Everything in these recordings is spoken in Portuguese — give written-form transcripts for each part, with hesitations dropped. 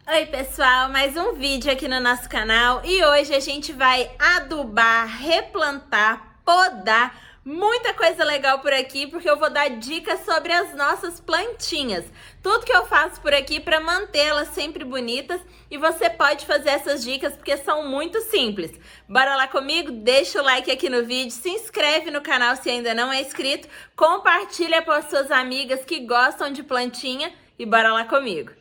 Oi pessoal, mais um vídeo aqui no nosso canal e hoje a gente vai adubar, replantar, podar, muita coisa legal por aqui porque eu vou dar dicas sobre as nossas plantinhas. Tudo que eu faço por aqui para mantê-las sempre bonitas e você pode fazer essas dicas porque são muito simples. Bora lá comigo? Deixa o like aqui no vídeo, se inscreve no canal se ainda não é inscrito, compartilha com as suas amigas que gostam de plantinha e bora lá comigo.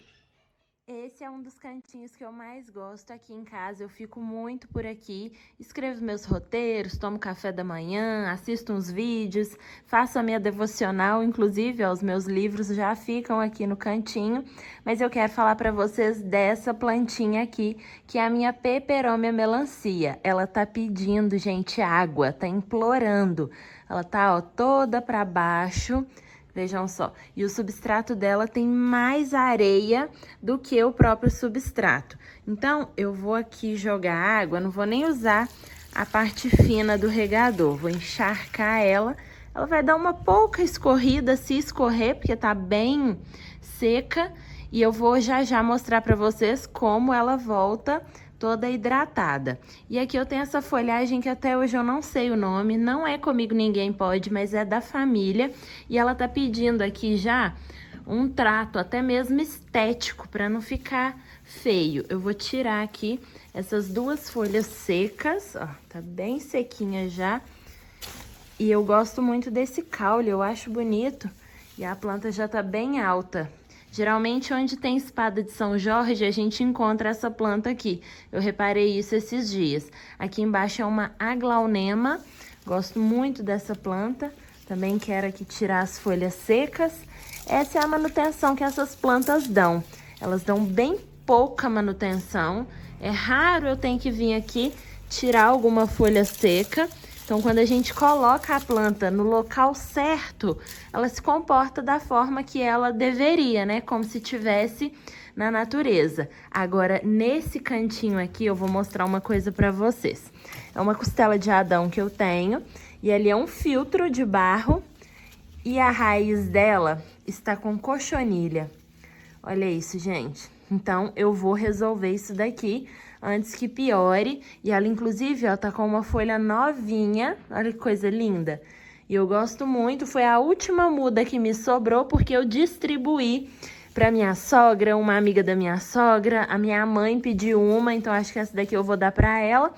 Esse é um dos cantinhos que eu mais gosto aqui em casa, eu fico muito por aqui, escrevo meus roteiros, tomo café da manhã, assisto uns vídeos, faço a minha devocional, inclusive ó, os meus livros já ficam aqui no cantinho, mas eu quero falar para vocês dessa plantinha aqui, que é a minha Peperomia melancia. Ela tá pedindo, gente, água, tá implorando, ela tá ó, toda para baixo. Vejam só, e o substrato dela tem mais areia do que o próprio substrato. Então, eu vou aqui jogar água, não vou nem usar a parte fina do regador, vou encharcar ela. Ela vai dar uma pouca escorrida, se escorrer, porque tá bem seca. E eu vou já mostrar pra vocês como ela volta toda hidratada. E aqui eu tenho essa folhagem que até hoje eu não sei o nome, não é Comigo Ninguém Pode, mas é da família. E ela tá pedindo aqui já um trato até mesmo estético, para não ficar feio. Eu vou tirar aqui essas duas folhas secas, ó, tá bem sequinha já. E eu gosto muito desse caule, eu acho bonito. E a planta já tá bem alta. Geralmente, onde tem espada de São Jorge, a gente encontra essa planta aqui. Eu reparei isso esses dias. Aqui embaixo é uma aglaonema. Gosto muito dessa planta. Também quero aqui tirar as folhas secas. Essa é a manutenção que essas plantas dão. Elas dão bem pouca manutenção. É raro eu ter que vir aqui tirar alguma folha seca. Então, quando a gente coloca a planta no local certo, ela se comporta da forma que ela deveria, né? Como se tivesse na natureza. Agora, nesse cantinho aqui, eu vou mostrar uma coisa pra vocês. É uma costela de Adão que eu tenho, e ali é um filtro de barro, e a raiz dela está com cochonilha. Olha isso, gente. Então, eu vou resolver isso daqui antes que piore. E ela, inclusive, ó, tá com uma folha novinha. Olha que coisa linda. E eu gosto muito. Foi a última muda que me sobrou, porque eu distribuí pra minha sogra, uma amiga da minha sogra. A minha mãe pediu uma, então acho que essa daqui eu vou dar pra ela,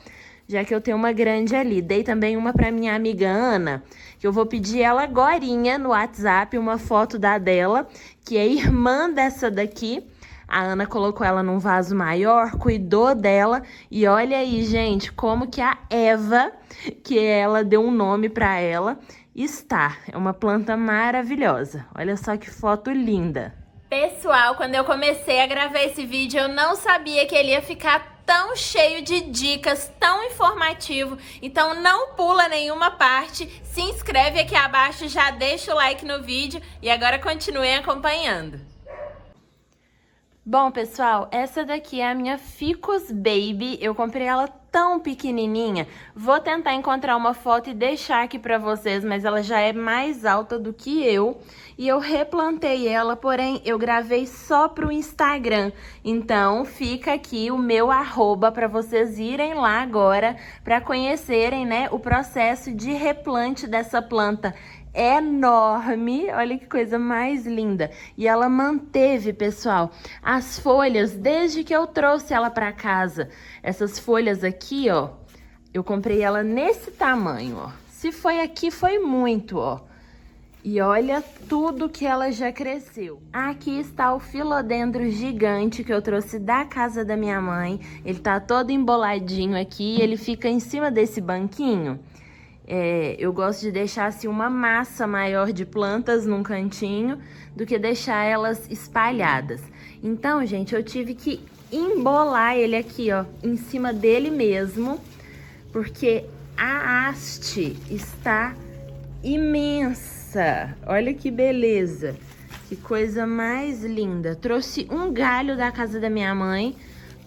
já que eu tenho uma grande ali. Dei também uma pra minha amiga Ana, que eu vou pedir ela agorinha no WhatsApp, uma foto da dela, que é irmã dessa daqui. A Ana colocou ela num vaso maior, cuidou dela. E olha aí, gente, como que a Eva, que ela deu um nome pra ela, está. É uma planta maravilhosa. Olha só que foto linda. Pessoal, quando eu comecei a gravar esse vídeo, eu não sabia que ele ia ficar tão cheio de dicas, tão informativo. Então não pula nenhuma parte, se inscreve aqui abaixo, já deixa o like no vídeo e agora continue acompanhando. Bom, pessoal, essa daqui é a minha Ficus Baby. Eu comprei ela tão pequenininha. Vou tentar encontrar uma foto e deixar aqui pra vocês, mas ela já é mais alta do que eu. E eu replantei ela, porém eu gravei só pro Instagram. Então fica aqui o meu arroba pra vocês irem lá agora pra conhecerem, né, o processo de replante dessa planta enorme. Olha que coisa mais linda. E ela manteve, pessoal, as folhas desde que eu trouxe ela para casa. Essas folhas aqui, ó, eu comprei ela nesse tamanho, ó. Se foi aqui, foi muito, ó. E olha tudo que ela já cresceu. Aqui está o filodendro gigante que eu trouxe da casa da minha mãe. Ele tá todo emboladinho aqui, ele fica em cima desse banquinho. Eu gosto de deixar assim uma massa maior de plantas num cantinho do que deixar elas espalhadas. Então, gente, eu tive que embolar ele aqui, ó, em cima dele mesmo, porque a haste está imensa. Olha que beleza, que coisa mais linda. Trouxe um galho da casa da minha mãe,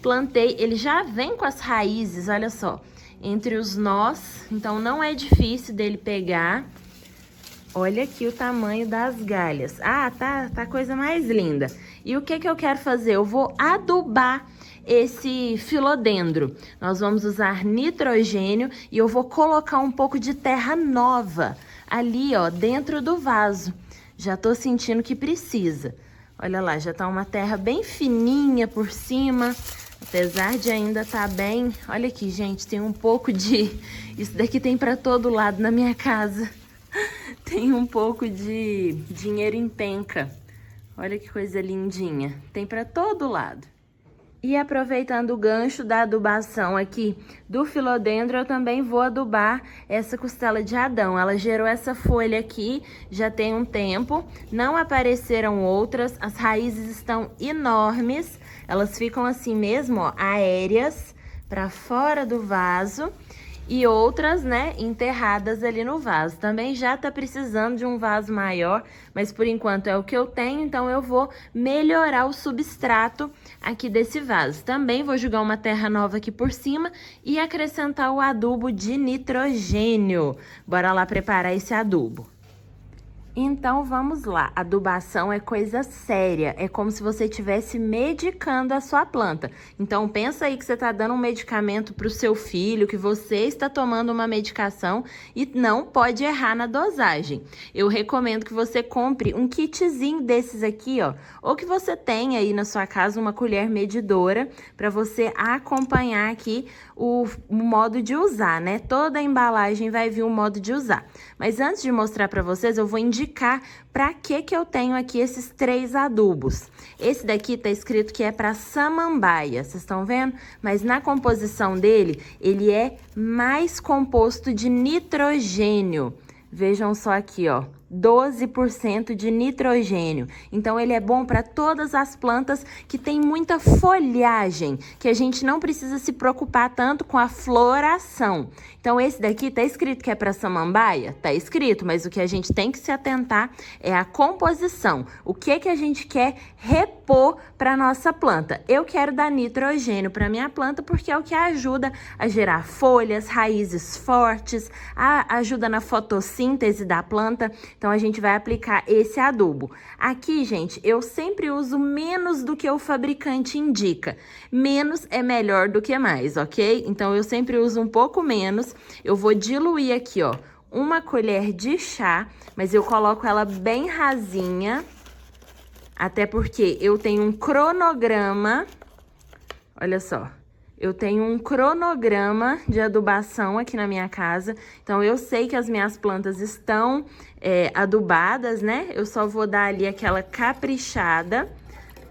plantei, ele já vem com as raízes, olha só, entre os nós, então não é difícil dele pegar. Olha aqui o tamanho das galhas. Ah, tá a coisa mais linda. E o que que eu quero fazer? Eu vou adubar esse filodendro. Nós vamos usar nitrogênio e eu vou colocar um pouco de terra nova ali, ó, dentro do vaso. Já tô sentindo que precisa. Olha lá, já tá uma terra bem fininha por cima, apesar de ainda tá bem. Olha aqui, gente, tem um pouco de... Isso daqui tem pra todo lado na minha casa. Tem um pouco de dinheiro em penca. Olha que coisa lindinha. Tem pra todo lado. E aproveitando o gancho da adubação aqui do filodendro, eu também vou adubar essa costela de Adão. Ela gerou essa folha aqui já tem um tempo, não apareceram outras, as raízes estão enormes, elas ficam assim mesmo, ó, aéreas para fora do vaso. E outras, né, enterradas ali no vaso. Também já tá precisando de um vaso maior, mas por enquanto é o que eu tenho, então eu vou melhorar o substrato aqui desse vaso. Também vou jogar uma terra nova aqui por cima e acrescentar o adubo de nitrogênio. Bora lá preparar esse adubo. Então, vamos lá. Adubação é coisa séria. É como se você estivesse medicando a sua planta. Então, pensa aí que você está dando um medicamento para o seu filho, que você está tomando uma medicação e não pode errar na dosagem. Eu recomendo que você compre um kitzinho desses aqui, ó. Ou que você tenha aí na sua casa uma colher medidora para você acompanhar aqui o modo de usar, né? Toda a embalagem vai vir o modo de usar. Mas antes de mostrar para vocês, eu vou indicar para que eu tenho aqui esses 3 adubos. Esse daqui tá escrito que é para samambaia, vocês estão vendo? Mas na composição dele, ele é mais composto de nitrogênio. Vejam só aqui, ó. 12% de nitrogênio. Então, ele é bom para todas as plantas que tem muita folhagem, que a gente não precisa se preocupar tanto com a floração. Então, esse daqui tá escrito que é para samambaia? Tá escrito, mas o que a gente tem que se atentar é a composição. O que que a gente quer repor para nossa planta? Eu quero dar nitrogênio para minha planta porque é o que ajuda a gerar folhas, raízes fortes, ajuda na fotossíntese da planta. Então, a gente vai aplicar esse adubo. Aqui, gente, eu sempre uso menos do que o fabricante indica. Menos é melhor do que mais, ok? Então, eu sempre uso um pouco menos. Eu vou diluir aqui, ó, 1 colher de chá, mas eu coloco ela bem rasinha, até porque eu tenho um cronograma, olha só. Eu tenho um cronograma de adubação aqui na minha casa, então eu sei que as minhas plantas estão adubadas, né? Eu só vou dar ali aquela caprichada,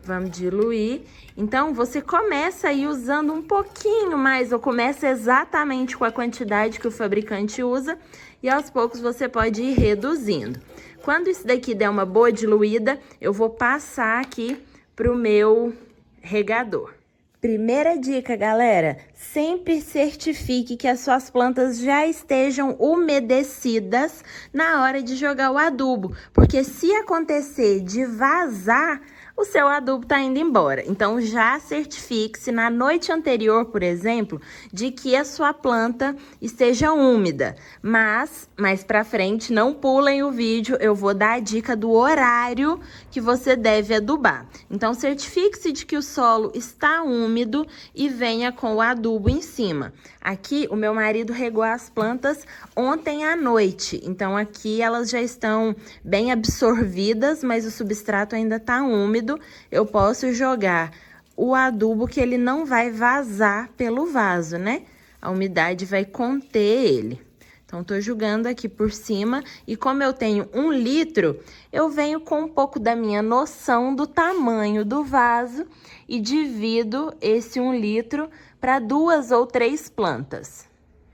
vamos diluir. Então, você começa aí usando um pouquinho mais, ou começa exatamente com a quantidade que o fabricante usa, e aos poucos você pode ir reduzindo. Quando isso daqui der uma boa diluída, eu vou passar aqui pro meu regador. Primeira dica, galera, sempre certifique que as suas plantas já estejam umedecidas na hora de jogar o adubo, porque se acontecer de vazar, o seu adubo tá indo embora. Então, já certifique-se na noite anterior, por exemplo, de que a sua planta esteja úmida. Mas, mais pra frente, não pulem o vídeo, eu vou dar a dica do horário que você deve adubar. Então, certifique-se de que o solo está úmido e venha com o adubo em cima. Aqui, o meu marido regou as plantas ontem à noite. Então, aqui elas já estão bem absorvidas, mas o substrato ainda tá úmido. Eu posso jogar o adubo que ele não vai vazar pelo vaso, né? A umidade vai conter ele. Então, tô jogando aqui por cima e como eu tenho 1 litro, eu venho com um pouco da minha noção do tamanho do vaso e divido esse 1 litro para 2 ou 3 plantas.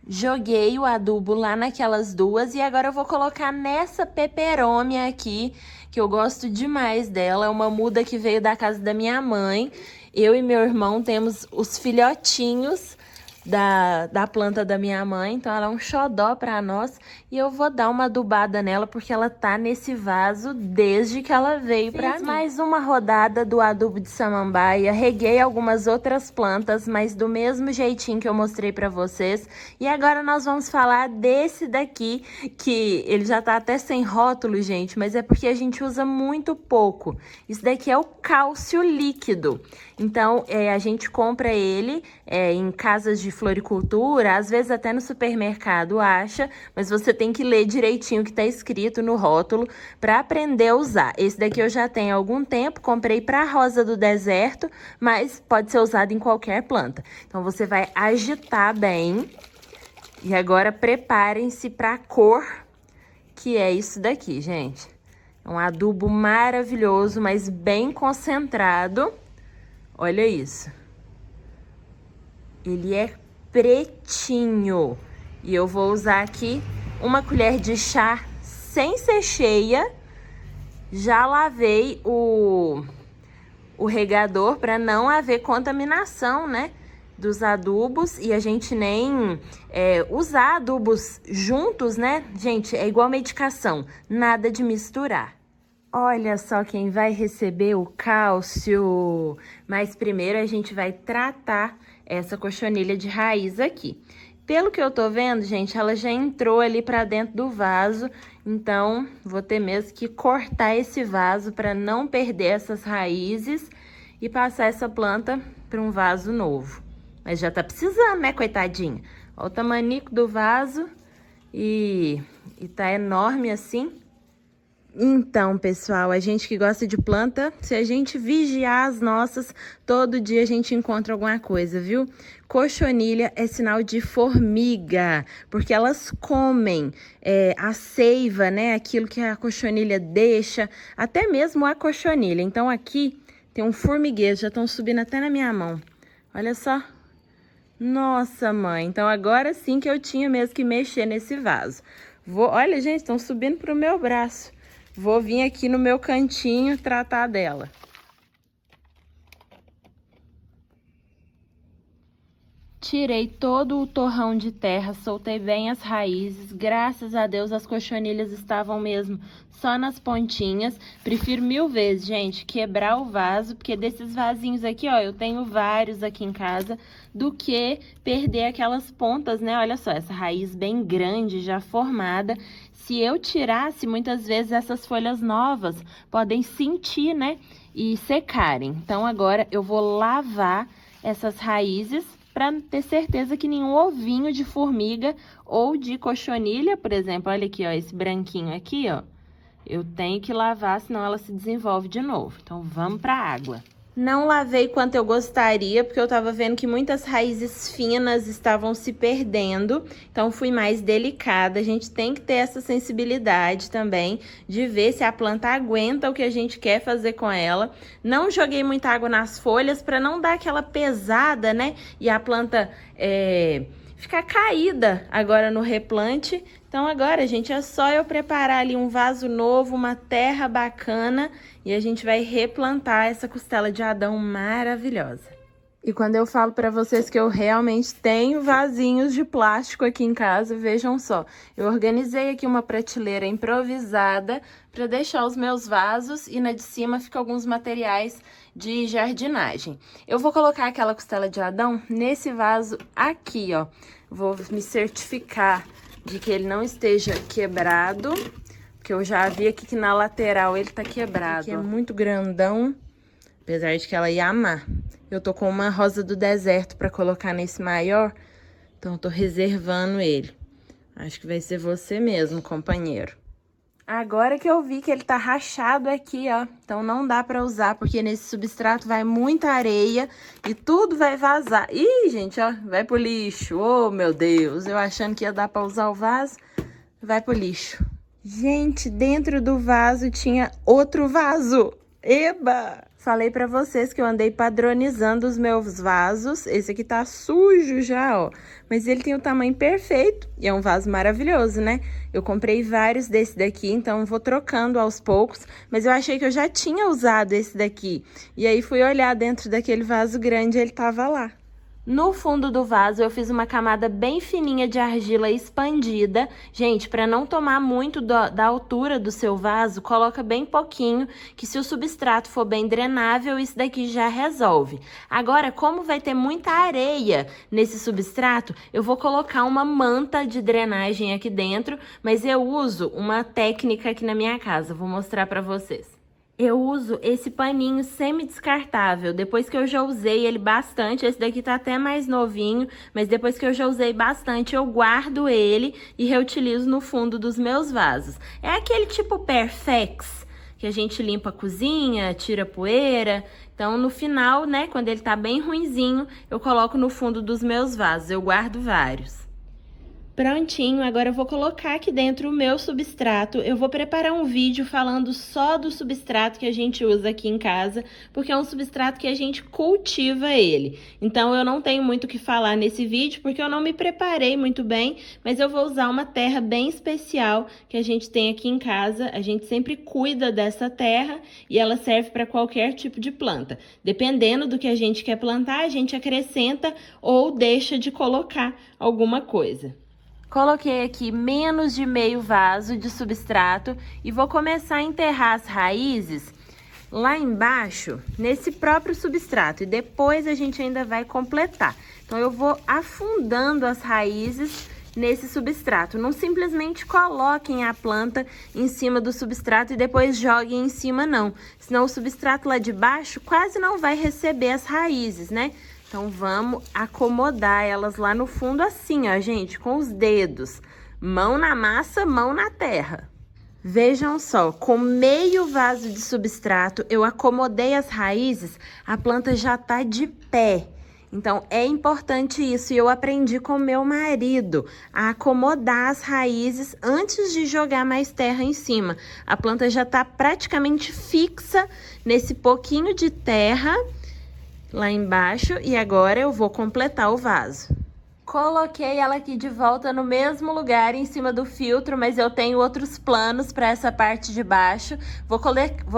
Joguei o adubo lá naquelas 2 e agora eu vou colocar nessa peperômia aqui, que eu gosto demais dela. É uma muda que veio da casa da minha mãe. Eu e meu irmão temos os filhotinhos da planta da minha mãe, então ela é um xodó pra nós. E eu vou dar uma adubada nela, porque ela tá nesse vaso desde que ela veio pra mim. Mais uma rodada do adubo de samambaia, reguei algumas outras plantas, mas do mesmo jeitinho que eu mostrei pra vocês. E agora nós vamos falar desse daqui, que ele já tá até sem rótulo, gente, mas é porque a gente usa muito pouco. Isso daqui é o cálcio líquido. Então, a gente compra ele em casas de floricultura, às vezes até no supermercado acha, mas você tem que ler direitinho o que tá escrito no rótulo para aprender a usar. Esse daqui eu já tenho há algum tempo, comprei para rosa do deserto, mas pode ser usado em qualquer planta. Então, você vai agitar bem e agora preparem-se para a cor, que é isso daqui, gente. É um adubo maravilhoso, mas bem concentrado. Olha isso. Ele é pretinho. E eu vou usar aqui uma colher de chá sem ser cheia. Já lavei o regador para não haver contaminação, né, dos adubos. E a gente nem usar adubos juntos, né? Gente, é igual medicação. Nada de misturar. Olha só quem vai receber o cálcio. Mas primeiro a gente vai tratar essa cochonilha de raiz aqui. Pelo que eu tô vendo, gente, ela já entrou ali pra dentro do vaso. Então, vou ter mesmo que cortar esse vaso para não perder essas raízes e passar essa planta para um vaso novo. Mas já tá precisando, né, coitadinha? Olha o tamanico do vaso e tá enorme assim. Então, pessoal, a gente que gosta de planta, se a gente vigiar as nossas, todo dia a gente encontra alguma coisa, viu? Cochonilha é sinal de formiga, porque elas comem a seiva, né? Aquilo que a cochonilha deixa, até mesmo a cochonilha. Então, aqui tem um formigueiro, já estão subindo até na minha mão. Olha só. Nossa, mãe. Então, agora sim que eu tinha mesmo que mexer nesse vaso. Olha, gente, estão subindo pro meu braço. Vou vir aqui no meu cantinho tratar dela. Tirei todo o torrão de terra, soltei bem as raízes. Graças a Deus as cochonilhas estavam mesmo só nas pontinhas. Prefiro 1000 vezes, gente, quebrar o vaso, porque desses vasinhos aqui, ó, eu tenho vários aqui em casa, do que perder aquelas pontas, né? Olha só, essa raiz bem grande, já formada. Se eu tirasse, muitas vezes essas folhas novas podem sentir, né? E secarem. Então, agora eu vou lavar essas raízes para ter certeza que nenhum ovinho de formiga ou de cochonilha, por exemplo, olha aqui, ó, esse branquinho aqui, ó, eu tenho que lavar, senão ela se desenvolve de novo. Então, vamos para a água. Não lavei quanto eu gostaria, porque eu tava vendo que muitas raízes finas estavam se perdendo. Então, fui mais delicada. A gente tem que ter essa sensibilidade também de ver se a planta aguenta o que a gente quer fazer com ela. Não joguei muita água nas folhas para não dar aquela pesada, né? E a planta ficar caída agora no replante. Então, agora, gente, é só eu preparar ali um vaso novo, uma terra bacana, e a gente vai replantar essa costela de Adão maravilhosa. E quando eu falo para vocês que eu realmente tenho vasinhos de plástico aqui em casa, vejam só, eu organizei aqui uma prateleira improvisada para deixar os meus vasos e na de cima fica alguns materiais de jardinagem. Eu vou colocar aquela costela de Adão nesse vaso aqui, ó. Vou me certificar de que ele não esteja quebrado, porque eu já vi aqui que na lateral ele tá quebrado. Aqui é muito grandão, apesar de que ela ia amar. Eu tô com uma rosa do deserto pra colocar nesse maior, então eu tô reservando ele. Acho que vai ser você mesmo, companheiro. Agora que eu vi que ele tá rachado aqui, ó, então não dá pra usar, porque nesse substrato vai muita areia e tudo vai vazar. Ih, gente, ó, vai pro lixo. Oh, meu Deus, eu achando que ia dar pra usar o vaso, vai pro lixo. Gente, dentro do vaso tinha outro vaso. Eba! Falei pra vocês que eu andei padronizando os meus vasos. Esse aqui tá sujo já, ó. Mas ele tem o tamanho perfeito e é um vaso maravilhoso, né? Eu comprei vários desse daqui, então vou trocando aos poucos. Mas eu achei que eu já tinha usado esse daqui. E aí fui olhar dentro daquele vaso grande e ele tava lá. No fundo do vaso eu fiz uma camada bem fininha de argila expandida. Gente, para não tomar muito da altura do seu vaso, coloca bem pouquinho, que se o substrato for bem drenável, isso daqui já resolve. Agora, como vai ter muita areia nesse substrato, eu vou colocar uma manta de drenagem aqui dentro, mas eu uso uma técnica aqui na minha casa, vou mostrar para vocês. Eu uso esse paninho semi-descartável, depois que eu já usei ele bastante, esse daqui tá até mais novinho, mas depois que eu já usei bastante, eu guardo ele e reutilizo no fundo dos meus vasos. É aquele tipo Perfex, que a gente limpa a cozinha, tira poeira. Então, no final, né, quando ele tá bem ruinzinho, eu coloco no fundo dos meus vasos, eu guardo vários. Prontinho, agora eu vou colocar aqui dentro o meu substrato. Eu vou preparar um vídeo falando só do substrato que a gente usa aqui em casa, porque é um substrato que a gente cultiva ele. Então, eu não tenho muito o que falar nesse vídeo, porque eu não me preparei muito bem, mas eu vou usar uma terra bem especial que a gente tem aqui em casa. A gente sempre cuida dessa terra e ela serve para qualquer tipo de planta. Dependendo do que a gente quer plantar, a gente acrescenta ou deixa de colocar alguma coisa. Coloquei aqui menos de meio vaso de substrato e vou começar a enterrar as raízes lá embaixo, nesse próprio substrato. E depois a gente ainda vai completar. Então, eu vou afundando as raízes nesse substrato. Não simplesmente coloquem a planta em cima do substrato e depois joguem em cima, não. Senão o substrato lá de baixo quase não vai receber as raízes, né? Então, vamos acomodar elas lá no fundo assim, ó, gente, com os dedos. Mão na massa, mão na terra. Vejam só, com meio vaso de substrato, eu acomodei as raízes, a planta já tá de pé. Então, é importante isso, e eu aprendi com meu marido a acomodar as raízes antes de jogar mais terra em cima. A planta já tá praticamente fixa nesse pouquinho de terra lá embaixo, e agora eu vou completar o vaso. Coloquei ela aqui de volta no mesmo lugar, em cima do filtro, mas eu tenho outros planos para essa parte de baixo. Vou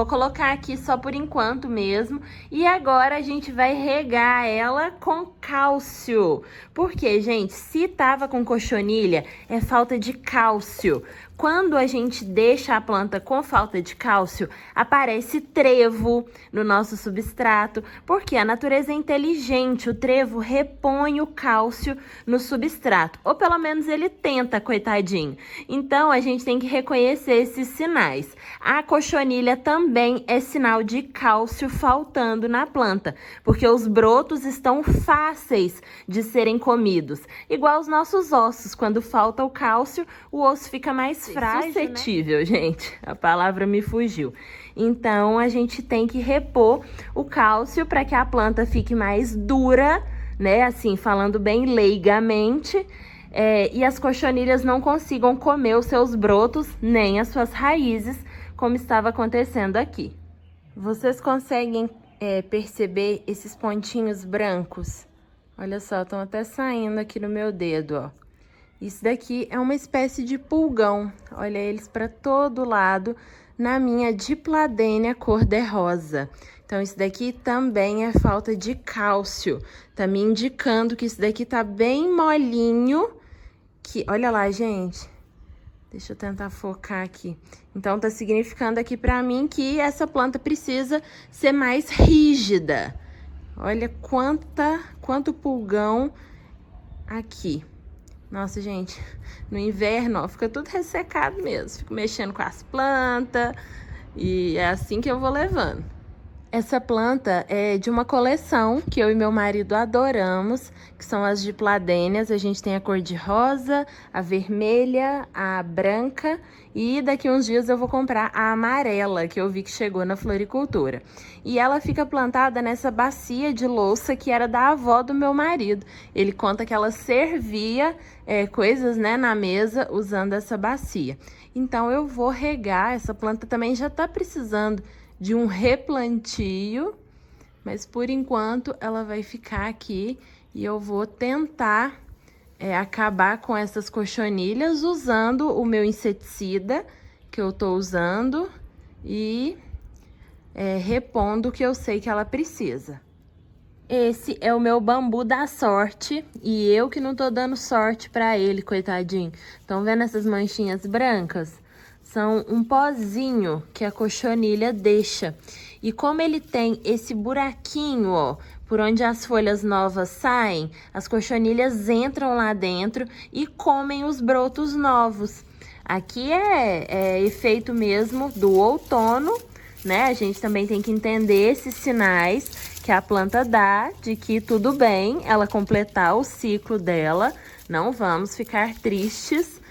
colocar aqui só por enquanto mesmo. E agora a gente vai regar ela com cálcio. Porque, gente, se tava com cochonilha, é falta de cálcio. Quando a gente deixa a planta com falta de cálcio, aparece trevo no nosso substrato, porque a natureza é inteligente, o trevo repõe o cálcio no substrato, ou pelo menos ele tenta, coitadinho. Então, a gente tem que reconhecer esses sinais. A cochonilha também é sinal de cálcio faltando na planta, porque os brotos estão fáceis de serem comidos. Igual os nossos ossos, quando falta o cálcio, o osso fica mais frágil, suscetível, né? Gente, a palavra me fugiu. Então, a gente tem que repor o cálcio para que a planta fique mais dura, né? Assim, falando bem leigamente, e as cochonilhas não consigam comer os seus brotos, nem as suas raízes, como estava acontecendo aqui. Vocês conseguem perceber esses pontinhos brancos? Olha só, estão até saindo aqui no meu dedo, ó. Isso daqui é uma espécie de pulgão. Olha eles para todo lado na minha dipladênia cor-de-rosa. Então, isso daqui também é falta de cálcio. Tá me indicando que isso daqui tá bem molinho. Olha lá, gente. Deixa eu tentar focar aqui. Então, tá significando aqui para mim que essa planta precisa ser mais rígida. Olha quanto pulgão aqui. Nossa, gente, no inverno, ó, fica tudo ressecado mesmo. Fico mexendo com as plantas e é assim que eu vou levando. Essa planta é de uma coleção que eu e meu marido adoramos, que são as dipladênias. A gente tem a cor de rosa, a vermelha, a branca e daqui uns dias eu vou comprar a amarela, que eu vi que chegou na floricultura. E ela fica plantada nessa bacia de louça que era da avó do meu marido. Ele conta que ela servia coisas, né, na mesa usando essa bacia. Então eu vou regar, essa planta também já tá precisando de um replantio, mas por enquanto ela vai ficar aqui e eu vou tentar acabar com essas cochonilhas usando o meu inseticida que eu tô usando e repondo o que eu sei que ela precisa. Esse é o meu bambu da sorte e eu que não tô dando sorte pra ele, coitadinho. Estão vendo essas manchinhas brancas? São um pozinho que a cochonilha deixa. E como ele tem esse buraquinho, ó, por onde as folhas novas saem, as cochonilhas entram lá dentro e comem os brotos novos. Aqui é efeito mesmo do outono, né? A gente também tem que entender esses sinais que a planta dá de que tudo bem ela completar o ciclo dela, não vamos ficar tristes.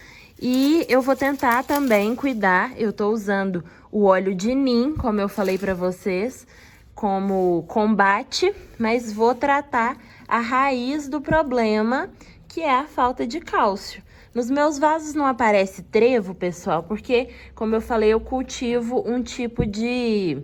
E eu vou tentar também cuidar, eu tô usando o óleo de nim, como eu falei pra vocês, como combate, mas vou tratar a raiz do problema, que é a falta de cálcio. Nos meus vasos não aparece trevo, pessoal, porque, como eu falei, eu cultivo um tipo de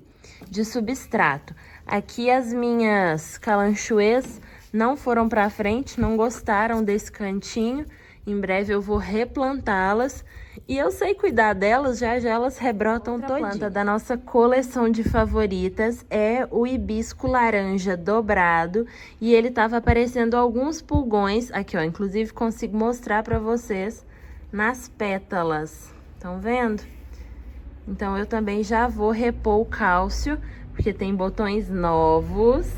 substrato. Aqui as minhas calanchoês não foram pra frente, não gostaram desse cantinho. Em breve eu vou replantá-las e eu sei cuidar delas, já já elas rebrotam todinha. Outra planta da nossa coleção de favoritas é o hibisco laranja dobrado e ele tava aparecendo alguns pulgões, aqui ó, inclusive consigo mostrar pra vocês nas pétalas, estão vendo? Então eu também já vou repor o cálcio, porque tem botões novos.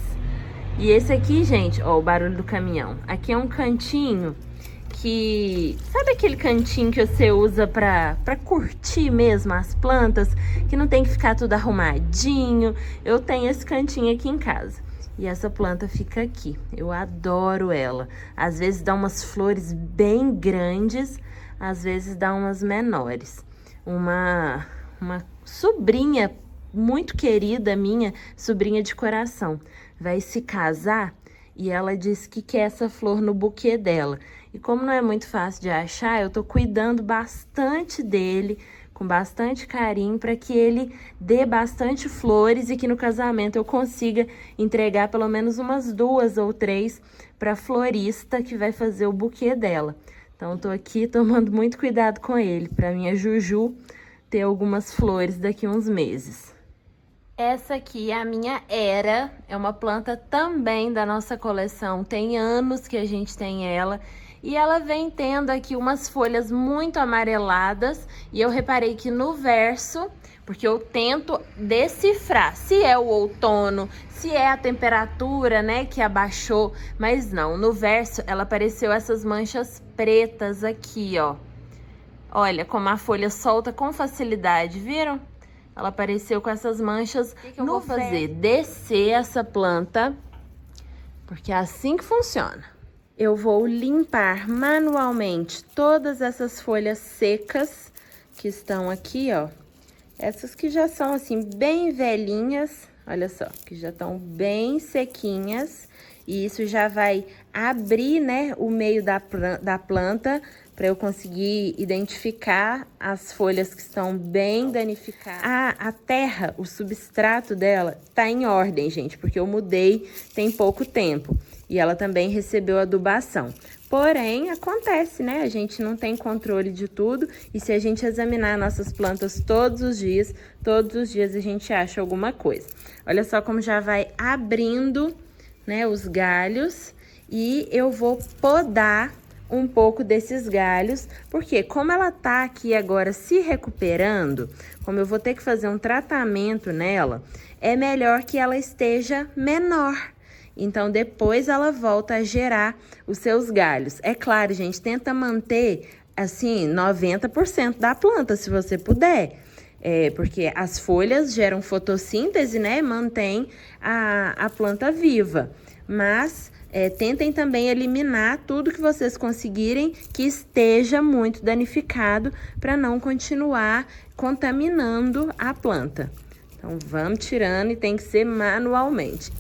E esse aqui, gente, ó, o barulho do caminhão, aqui é um cantinho que... Sabe aquele cantinho que você usa pra curtir mesmo as plantas? Que não tem que ficar tudo arrumadinho. Eu tenho esse cantinho aqui em casa. E essa planta fica aqui. Eu adoro ela. Às vezes dá umas flores bem grandes, às vezes dá umas menores. Uma sobrinha muito querida minha, sobrinha de coração, vai se casar e ela disse que quer essa flor no buquê dela. E como não é muito fácil de achar, eu tô cuidando bastante dele, com bastante carinho, para que ele dê bastante flores e que no casamento eu consiga entregar pelo menos umas 2 ou 3 para florista que vai fazer o buquê dela. Então, eu tô aqui tomando muito cuidado com ele, para minha Juju ter algumas flores daqui a uns meses. Essa aqui é a minha Era, é uma planta também da nossa coleção, tem anos que a gente tem ela. E ela vem tendo aqui umas folhas muito amareladas. E eu reparei que no verso, porque eu tento decifrar se é o outono, se é a temperatura, né, que abaixou. Mas não, no verso ela apareceu essas manchas pretas aqui, ó. Olha como a folha solta com facilidade, viram? Ela apareceu com essas manchas. O que eu vou fazer? Descer essa planta, porque é assim que funciona. Eu vou limpar manualmente todas essas folhas secas que estão aqui, ó. Essas que já são, assim, bem velhinhas, olha só, que já estão bem sequinhas. E isso já vai abrir, né, o meio da planta para eu conseguir identificar as folhas que estão bem danificadas. A terra, o substrato dela, tá em ordem, gente, porque eu mudei tem pouco tempo. E ela também recebeu adubação. Porém, acontece, né? A gente não tem controle de tudo. E se a gente examinar nossas plantas todos os dias a gente acha alguma coisa. Olha só como já vai abrindo, né, os galhos. E eu vou podar um pouco desses galhos, porque como ela tá aqui agora se recuperando, como eu vou ter que fazer um tratamento nela, é melhor que ela esteja menor. Então, depois ela volta a gerar os seus galhos. É claro, gente, tenta manter, assim, 90% da planta, se você puder. Porque as folhas geram fotossíntese, né? Mantém a planta viva. Mas tentem também eliminar tudo que vocês conseguirem que esteja muito danificado para não continuar contaminando a planta. Então, vamos tirando e tem que ser manualmente.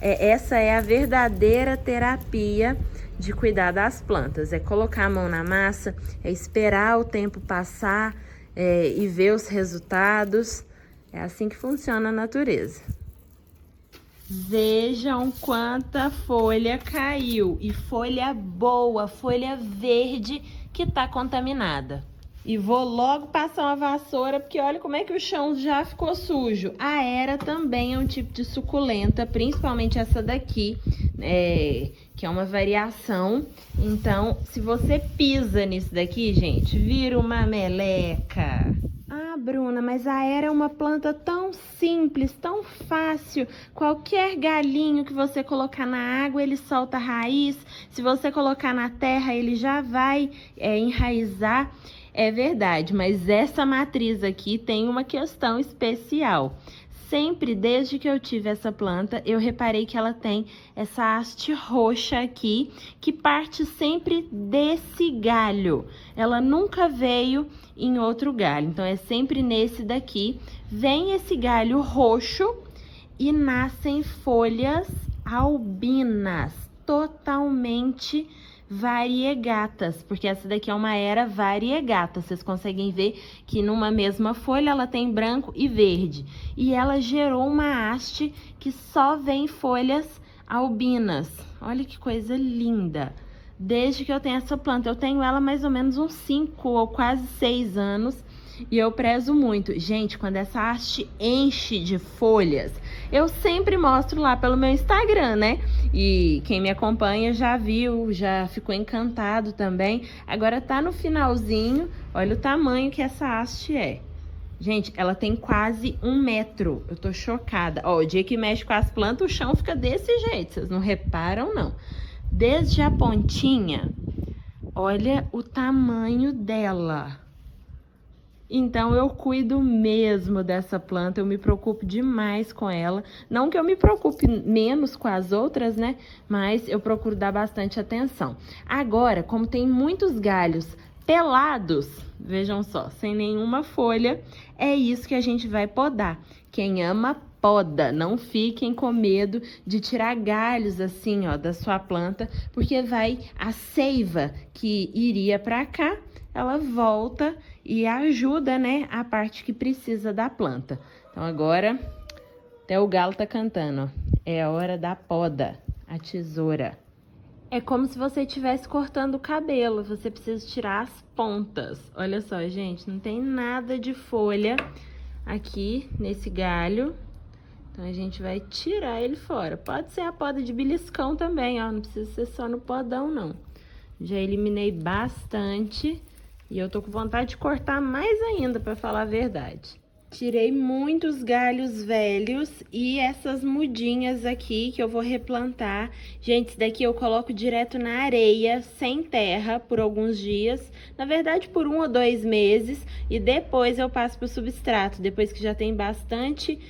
Essa é a verdadeira terapia de cuidar das plantas. É colocar a mão na massa, é esperar o tempo passar e ver os resultados. É assim que funciona a natureza. Vejam quanta folha caiu. E folha boa, folha verde que tá contaminada. E vou logo passar uma vassoura, porque olha como é que o chão já ficou sujo. A Hera também é um tipo de suculenta, principalmente essa daqui, que é uma variação. Então, se você pisa nisso daqui, gente, vira uma meleca. Ah, Bruna, mas a Hera é uma planta tão simples, tão fácil. Qualquer galinho que você colocar na água, ele solta raiz. Se você colocar na terra, ele já vai enraizar. É verdade, mas essa matriz aqui tem uma questão especial. Sempre, desde que eu tive essa planta, eu reparei que ela tem essa haste roxa aqui, que parte sempre desse galho. Ela nunca veio em outro galho, então é sempre nesse daqui. Vem esse galho roxo e nascem folhas albinas, totalmente variegatas, porque essa daqui é uma Hera variegata. Vocês conseguem ver que numa mesma folha ela tem branco e verde. E ela gerou uma haste que só vem folhas albinas. Olha que coisa linda. Desde que eu tenho essa planta, eu tenho ela mais ou menos uns 5 ou quase 6 anos. E eu prezo muito. Gente, quando essa haste enche de folhas, eu sempre mostro lá pelo meu Instagram, né? E quem me acompanha já viu, já ficou encantado também. Agora tá no finalzinho, olha o tamanho que essa haste é. Gente, ela tem quase 1 metro. Eu tô chocada. Ó, o dia que mexe com as plantas, o chão fica desse jeito. Vocês não reparam, não. Desde a pontinha, olha o tamanho dela. Então, eu cuido mesmo dessa planta, eu me preocupo demais com ela. Não que eu me preocupe menos com as outras, né? Mas eu procuro dar bastante atenção. Agora, como tem muitos galhos pelados, vejam só, sem nenhuma folha, é isso que a gente vai podar. Quem ama, poda. Não fiquem com medo de tirar galhos assim, ó, da sua planta, porque vai a seiva que iria pra cá, ela volta e ajuda, né, a parte que precisa da planta. Então, agora, até o galo tá cantando, ó. É a hora da poda, a tesoura. É como se você estivesse cortando o cabelo, você precisa tirar as pontas. Olha só, gente, não tem nada de folha aqui nesse galho. Então, a gente vai tirar ele fora. Pode ser a poda de beliscão também, ó, não precisa ser só no podão, não. Já eliminei bastante. E eu tô com vontade de cortar mais ainda, pra falar a verdade. Tirei muitos galhos velhos e essas mudinhas aqui que eu vou replantar. Gente, isso daqui eu coloco direto na areia, sem terra, por alguns dias. Na verdade, por 1 ou 2 meses. E depois eu passo pro substrato, depois que já tem bastante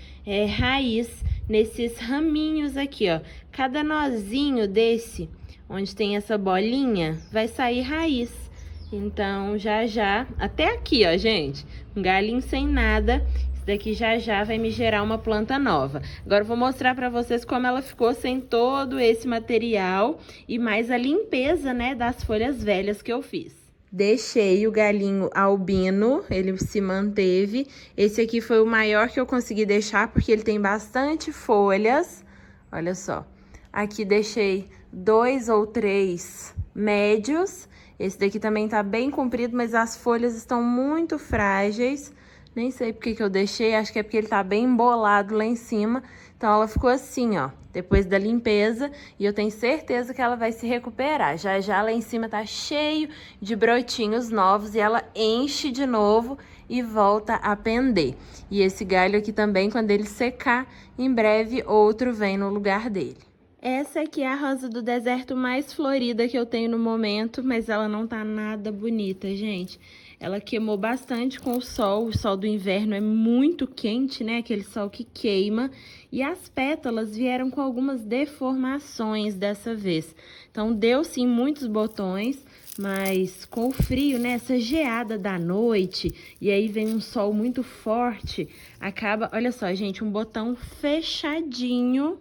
raiz nesses raminhos aqui, ó. Cada nozinho desse, onde tem essa bolinha, vai sair raiz. Então, já, até aqui, ó, gente, um galinho sem nada, isso daqui já vai me gerar uma planta nova. Agora, eu vou mostrar pra vocês como ela ficou sem todo esse material e mais a limpeza, né, das folhas velhas que eu fiz. Deixei o galinho albino, ele se manteve. Esse aqui foi o maior que eu consegui deixar, porque ele tem bastante folhas. Olha só, aqui deixei 2 ou 3 médios. Esse daqui também tá bem comprido, mas as folhas estão muito frágeis. Nem sei porque que eu deixei, acho que é porque ele tá bem embolado lá em cima. Então, ela ficou assim, ó, depois da limpeza. E eu tenho certeza que ela vai se recuperar. Já lá em cima tá cheio de brotinhos novos e ela enche de novo e volta a pender. E esse galho aqui também, quando ele secar, em breve outro vem no lugar dele. Essa aqui é a rosa do deserto mais florida que eu tenho no momento, mas ela não tá nada bonita, gente. Ela queimou bastante com o sol do inverno é muito quente, né? Aquele sol que queima. E as pétalas vieram com algumas deformações dessa vez. Então, deu sim muitos botões, mas com o frio, né? Essa geada da noite, e aí vem um sol muito forte, acaba... Olha só, gente, um botão fechadinho...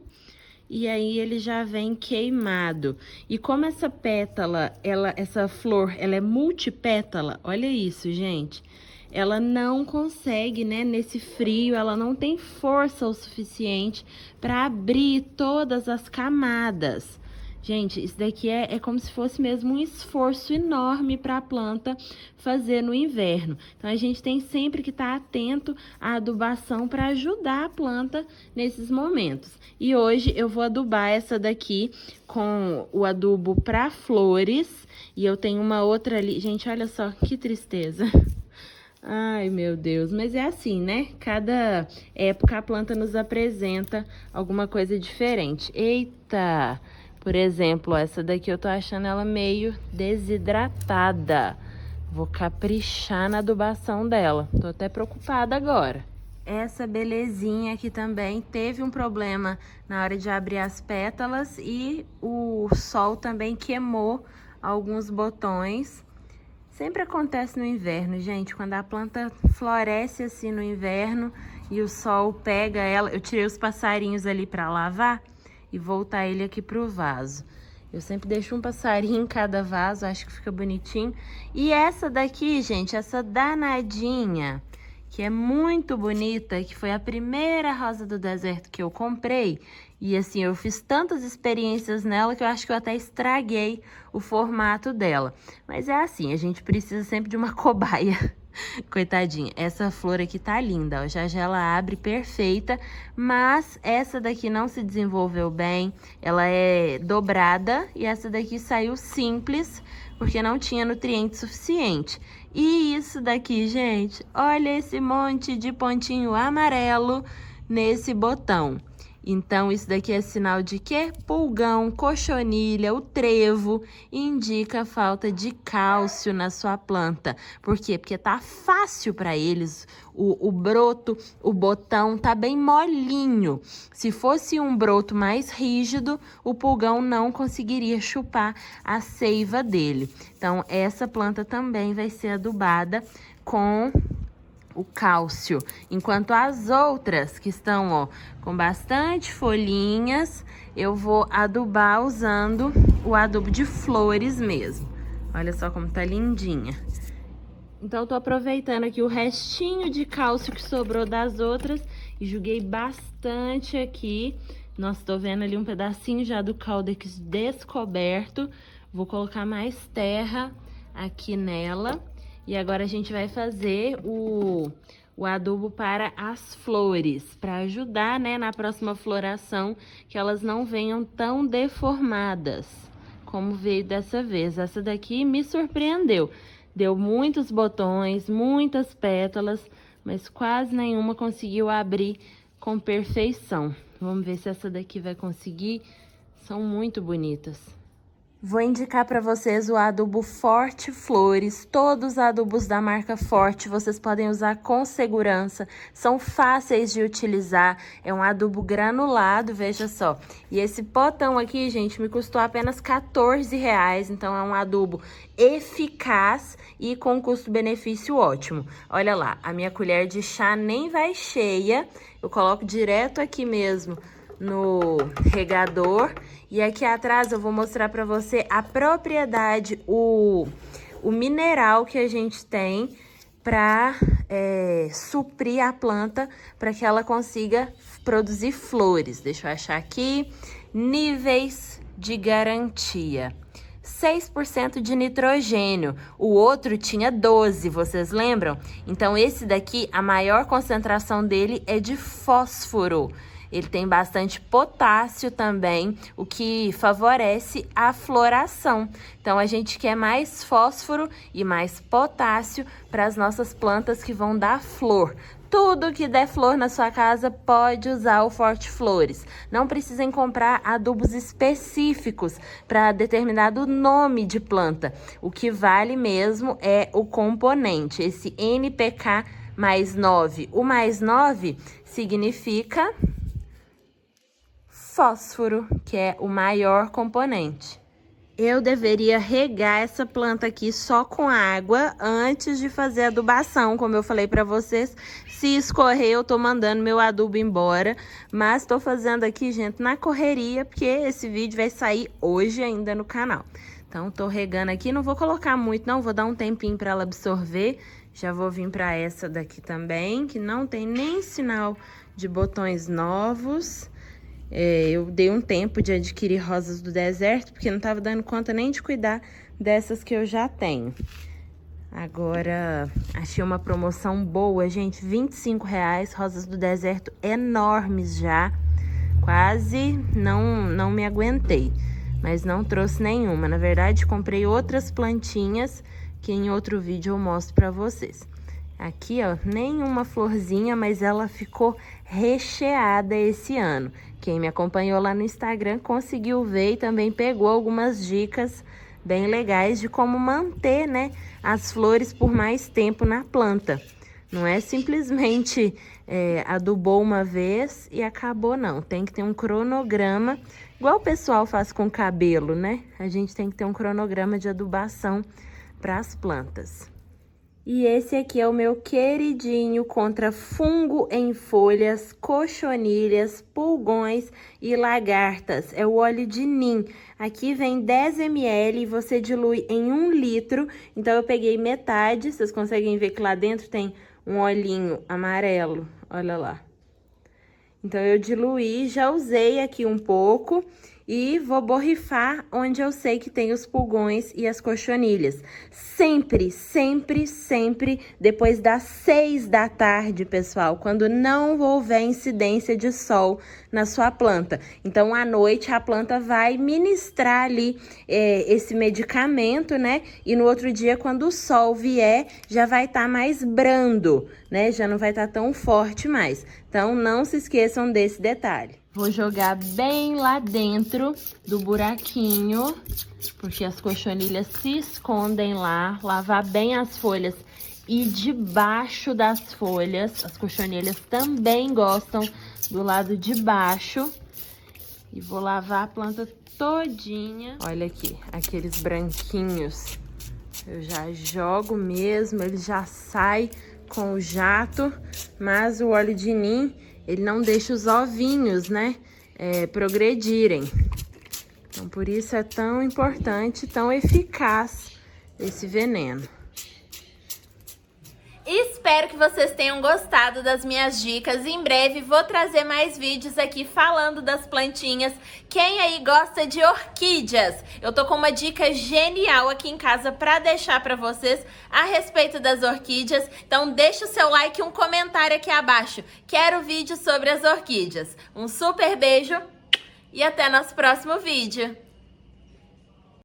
E aí ele já vem queimado. E como essa pétala, essa flor, ela é multipétala, olha isso, gente. Ela não consegue, né, nesse frio, ela não tem força o suficiente para abrir todas as camadas. Gente, isso daqui é como se fosse mesmo um esforço enorme para a planta fazer no inverno. Então, a gente tem sempre que estar atento à adubação para ajudar a planta nesses momentos. E hoje eu vou adubar essa daqui com o adubo para flores. E eu tenho uma outra ali. Gente, olha só que tristeza. Ai, meu Deus, mas é assim, né? Cada época a planta nos apresenta alguma coisa diferente. Eita! Por exemplo, essa daqui eu tô achando ela meio desidratada. Vou caprichar na adubação dela. Tô até preocupada agora. Essa belezinha aqui também teve um problema na hora de abrir as pétalas e o sol também queimou alguns botões. Sempre acontece no inverno, gente, quando a planta floresce assim no inverno e o sol pega ela. Eu tirei os passarinhos ali para lavar e voltar ele aqui pro vaso. Eu sempre deixo um passarinho em cada vaso, acho que fica bonitinho. E essa daqui, gente, essa danadinha, que é muito bonita, que foi a primeira rosa do deserto que eu comprei. E assim, eu fiz tantas experiências nela que eu acho que eu até estraguei o formato dela. Mas é assim, a gente precisa sempre de uma cobaia. Coitadinha, essa flor aqui tá linda, ó. Já ela abre perfeita, mas essa daqui não se desenvolveu bem. Ela é dobrada e essa daqui saiu simples, porque não tinha nutriente suficiente. E isso daqui, gente, olha esse monte de pontinho amarelo nesse botão. Então, isso daqui é sinal de quê? Pulgão, cochonilha, o trevo, indica falta de cálcio na sua planta. Por quê? Porque tá fácil para eles, o broto, o botão tá bem molinho. Se fosse um broto mais rígido, o pulgão não conseguiria chupar a seiva dele. Então, essa planta também vai ser adubada com o cálcio, enquanto as outras que estão, ó, com bastante folhinhas, eu vou adubar usando o adubo de flores mesmo. Olha só como tá lindinha. Então, eu tô aproveitando aqui o restinho de cálcio que sobrou das outras e joguei bastante aqui. Nossa, tô vendo ali um pedacinho já do caudex descoberto. Vou colocar mais terra aqui nela. E agora a gente vai fazer o adubo para as flores, para ajudar, né, na próxima floração, que elas não venham tão deformadas como veio dessa vez. Essa daqui me surpreendeu. Deu muitos botões, muitas pétalas, mas quase nenhuma conseguiu abrir com perfeição. Vamos ver se essa daqui vai conseguir. São muito bonitas. Vou indicar para vocês o adubo Forte Flores. Todos os adubos da marca Forte vocês podem usar com segurança. São fáceis de utilizar. É um adubo granulado, veja só. E esse potão aqui, gente, me custou apenas R$14. Então, é um adubo eficaz e com custo-benefício ótimo. Olha lá, a minha colher de chá nem vai cheia. Eu coloco direto aqui mesmo no regador. E aqui atrás eu vou mostrar para você a propriedade, o mineral que a gente tem para suprir a planta para que ela consiga produzir flores. Deixa eu achar aqui. Níveis de garantia. 6% de nitrogênio, o outro tinha 12, vocês lembram? Então, esse daqui, a maior concentração dele é de fósforo. Ele tem bastante potássio também, o que favorece a floração. Então, a gente quer mais fósforo e mais potássio para as nossas plantas que vão dar flor. Tudo que der flor na sua casa pode usar o Forte Flores. Não precisem comprar adubos específicos para determinado nome de planta. O que vale mesmo é o componente, esse NPK mais 9. O mais 9 significa fósforo, que é o maior componente. Eu deveria regar essa planta aqui só com água antes de fazer a adubação, como eu falei para vocês. Se escorrer, eu tô mandando meu adubo embora, mas tô fazendo aqui, gente, na correria, porque esse vídeo vai sair hoje ainda no canal. Então, tô regando aqui, não vou colocar muito não, vou dar um tempinho para ela absorver. Já vou vir para essa daqui também, que não tem nem sinal de botões novos. Eu dei um tempo de adquirir rosas do deserto, porque não tava dando conta nem de cuidar dessas que eu já tenho. Agora, achei uma promoção boa, gente, R$25, rosas do deserto enormes já. Quase não me aguentei, mas não trouxe nenhuma. Na verdade, comprei outras plantinhas que em outro vídeo eu mostro pra vocês. Aqui, ó, nenhuma florzinha, mas ela ficou recheada esse ano. Quem me acompanhou lá no Instagram conseguiu ver e também pegou algumas dicas bem legais de como manter, né, as flores por mais tempo na planta. Não é simplesmente adubou uma vez e acabou, não. Tem que ter um cronograma, igual o pessoal faz com cabelo, né? A gente tem que ter um cronograma de adubação para as plantas. E esse aqui é o meu queridinho contra fungo em folhas, cochonilhas, pulgões e lagartas. É o óleo de Neem. Aqui vem 10 ml e você dilui em 1 litro. Então, eu peguei metade. Vocês conseguem ver que lá dentro tem um olhinho amarelo. Olha lá. Então, eu diluí, já usei aqui um pouco. E vou borrifar onde eu sei que tem os pulgões e as cochonilhas. Sempre, sempre, sempre depois das 6 da tarde, pessoal, quando não houver incidência de sol na sua planta. Então, à noite, a planta vai ministrar ali esse medicamento, né? E no outro dia, quando o sol vier, já vai estar mais brando, né? Já não vai estar tão forte mais. Então, não se esqueçam desse detalhe. Vou jogar bem lá dentro do buraquinho, porque as cochonilhas se escondem lá. Lavar bem as folhas e debaixo das folhas. As cochonilhas também gostam do lado de baixo. E vou lavar a planta todinha. Olha aqui, aqueles branquinhos. Eu já jogo mesmo, ele já sai com o jato, mas o óleo de Neem, ele não deixa os ovinhos, né, progredirem. Então, por isso é tão importante, tão eficaz esse veneno. Espero que vocês tenham gostado das minhas dicas. Em breve vou trazer mais vídeos aqui falando das plantinhas. Quem aí gosta de orquídeas? Eu tô com uma dica genial aqui em casa pra deixar pra vocês a respeito das orquídeas. Então deixa o seu like e um comentário aqui abaixo. Quero vídeo sobre as orquídeas. Um super beijo e até nosso próximo vídeo.